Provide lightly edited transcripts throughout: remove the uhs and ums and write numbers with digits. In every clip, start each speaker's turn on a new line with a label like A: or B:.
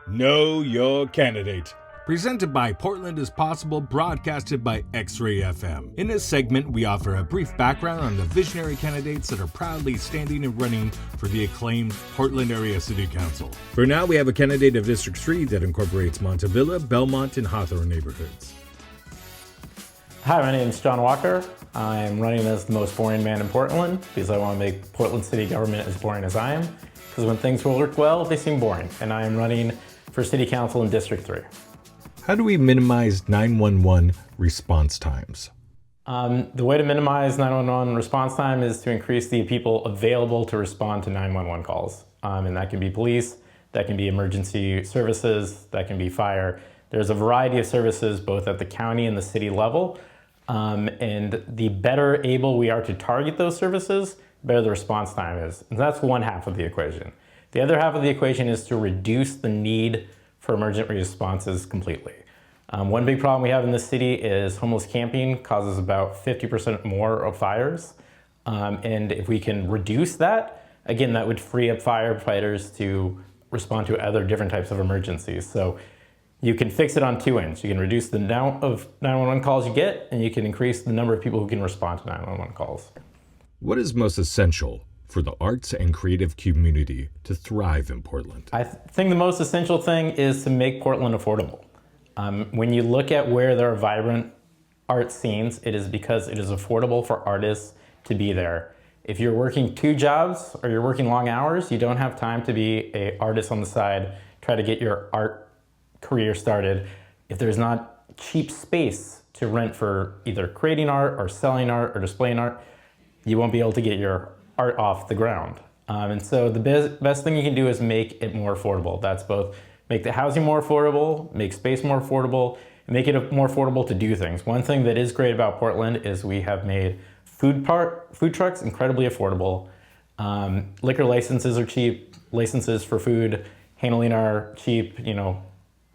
A: Know Your Candidate. Presented by Portland is Possible, broadcasted by XRAY FM. In this segment, we offer a brief background on the visionary candidates that are proudly standing and running for the acclaimed Portland Area City Council. For now, we have a candidate of District 3 that incorporates Montevilla, Belmont, and Hawthorne neighborhoods.
B: Hi, my name is John Walker. I'm running as the most boring man in Portland because I want to make Portland city government as boring as I am. Because when things work well, they seem boring. And I am running for City Council in District 3.
A: How do we minimize 911 response times?
B: The way to minimize 911 response time is to increase the people available to respond to 911 calls. And that can be police, that can be emergency services, that can be fire. There's a variety of services both at the county and the city level. And the better able we are to target those services, the better the response time is. And that's one half of the equation. The other half of the equation is to reduce the need for emergent responses completely. One big problem we have in this city is homeless camping causes about 50% more of fires. And if we can reduce that, again, that would free up firefighters to respond to other different types of emergencies. So you can fix it on two ends. You can reduce the amount of 911 calls you get, and you can increase the number of people who can respond to 911 calls.
A: What is most essential for the arts and creative community to thrive in Portland?
B: I think the most essential thing is to make Portland affordable. When you look at where there are vibrant art scenes, it is because it is affordable for artists to be there. If you're working two jobs or you're working long hours, you don't have time to be an artist on the side, try to get your art career started. If there's not cheap space to rent for either creating art or selling art or displaying art, you won't be able to get your art off the ground. And so the best thing you can do is make it more affordable. That's both make the housing more affordable, make space more affordable, and make it more affordable to do things. One thing that is great about Portland is we have made food trucks incredibly affordable. Liquor licenses are cheap, licenses for food handling are cheap. You know,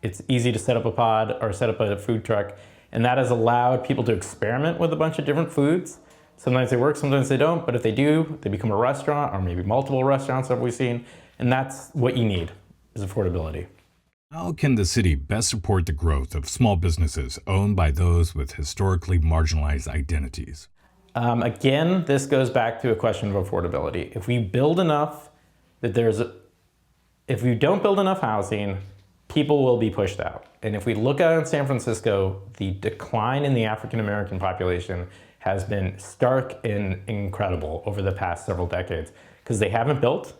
B: it's easy to set up a pod or set up a food truck, and that has allowed people to experiment with a bunch of different foods. Sometimes they work, sometimes they don't, but if they do, they become a restaurant or maybe multiple restaurants that we've seen, and that's what you need, is affordability.
A: How can the city best support the growth of small businesses owned by those with historically marginalized identities?
B: Again, this goes back to a question of affordability. If we build enough, if we don't build enough housing, people will be pushed out. And if we look at it in San Francisco, the decline in the African American population has been stark and incredible over the past several decades because they haven't built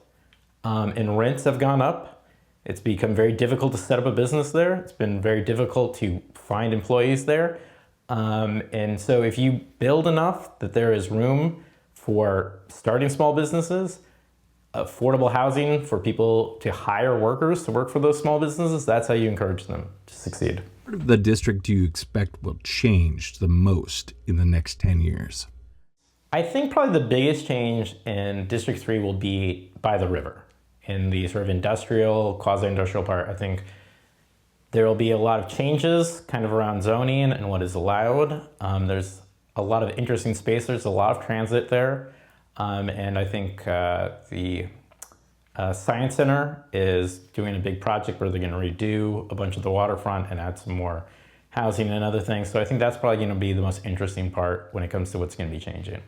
B: and rents have gone up. It's become very difficult to set up a business there. It's been very difficult to find employees there. And so if you build enough that there is room for starting small businesses, affordable housing for people to hire workers to work for those small businesses, that's how you encourage them to succeed.
A: What part of the district do you expect will change the most in the next 10 years?
B: I think probably the biggest change in District 3 will be by the river. In the sort of industrial, quasi-industrial part, I think there will be a lot of changes kind of around zoning and what is allowed. There's a lot of interesting space. There's a lot of transit there. And I think the Science Center is doing a big project where they're going to redo a bunch of the waterfront and add some more housing and other things. So I think that's probably going to be the most interesting part when it comes to what's going to be changing.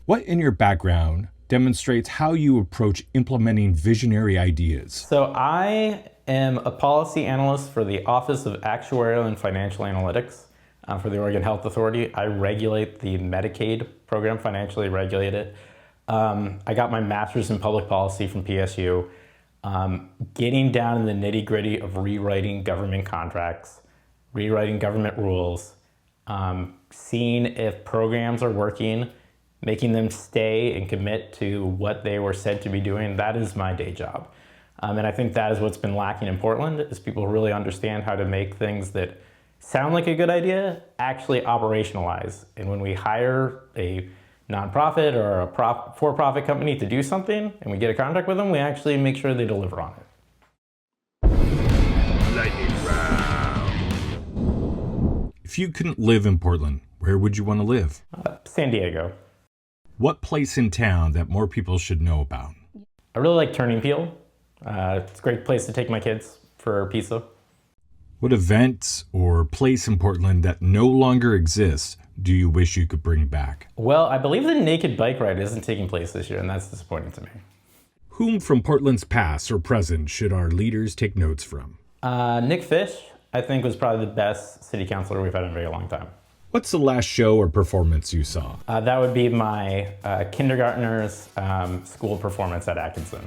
A: What in your background demonstrates how you approach implementing visionary ideas?
B: So I am a policy analyst for the Office of Actuarial and Financial Analytics for the Oregon Health Authority. I regulate the Medicaid program, financially regulate it. I got my master's in public policy from PSU. Getting down in the nitty-gritty of rewriting government contracts, rewriting government rules, seeing if programs are working, making them stay and commit to what they were said to be doing, that is my day job. And I think that is what's been lacking in Portland, is people really understand how to make things that sound like a good idea actually operationalize. And when we hire a nonprofit or a for-profit company to do something and we get a contract with them, we actually make sure they deliver on it.
A: Lightning round. If you couldn't live in Portland, where would you want to live?
B: San Diego.
A: What place in town that more people should know about?
B: I really like Turning Peel. It's a great place to take my kids for pizza.
A: What events or place in Portland that no longer exists do you wish you could bring back?
B: Well, I believe the Naked Bike Ride isn't taking place this year, and that's disappointing to me.
A: Whom from Portland's past or present should our leaders take notes from?
B: Nick Fish, I think, was probably the best city councilor we've had in a very long time.
A: What's the last show or performance you saw?
B: That would be my kindergartner's school performance at Atkinson.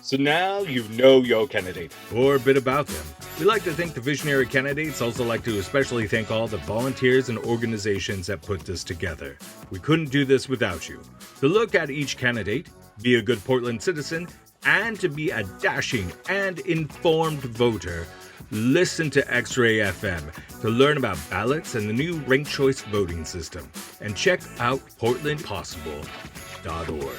A: So now you know your candidate, or a bit about them. We like to thank the visionary candidates, also like to especially thank all the volunteers and organizations that put this together. We couldn't do this without you. To look at each candidate, be a good Portland citizen, and to be a dashing and informed voter, listen to X-Ray FM to learn about ballots and the new ranked choice voting system. And check out portlandpossible.org.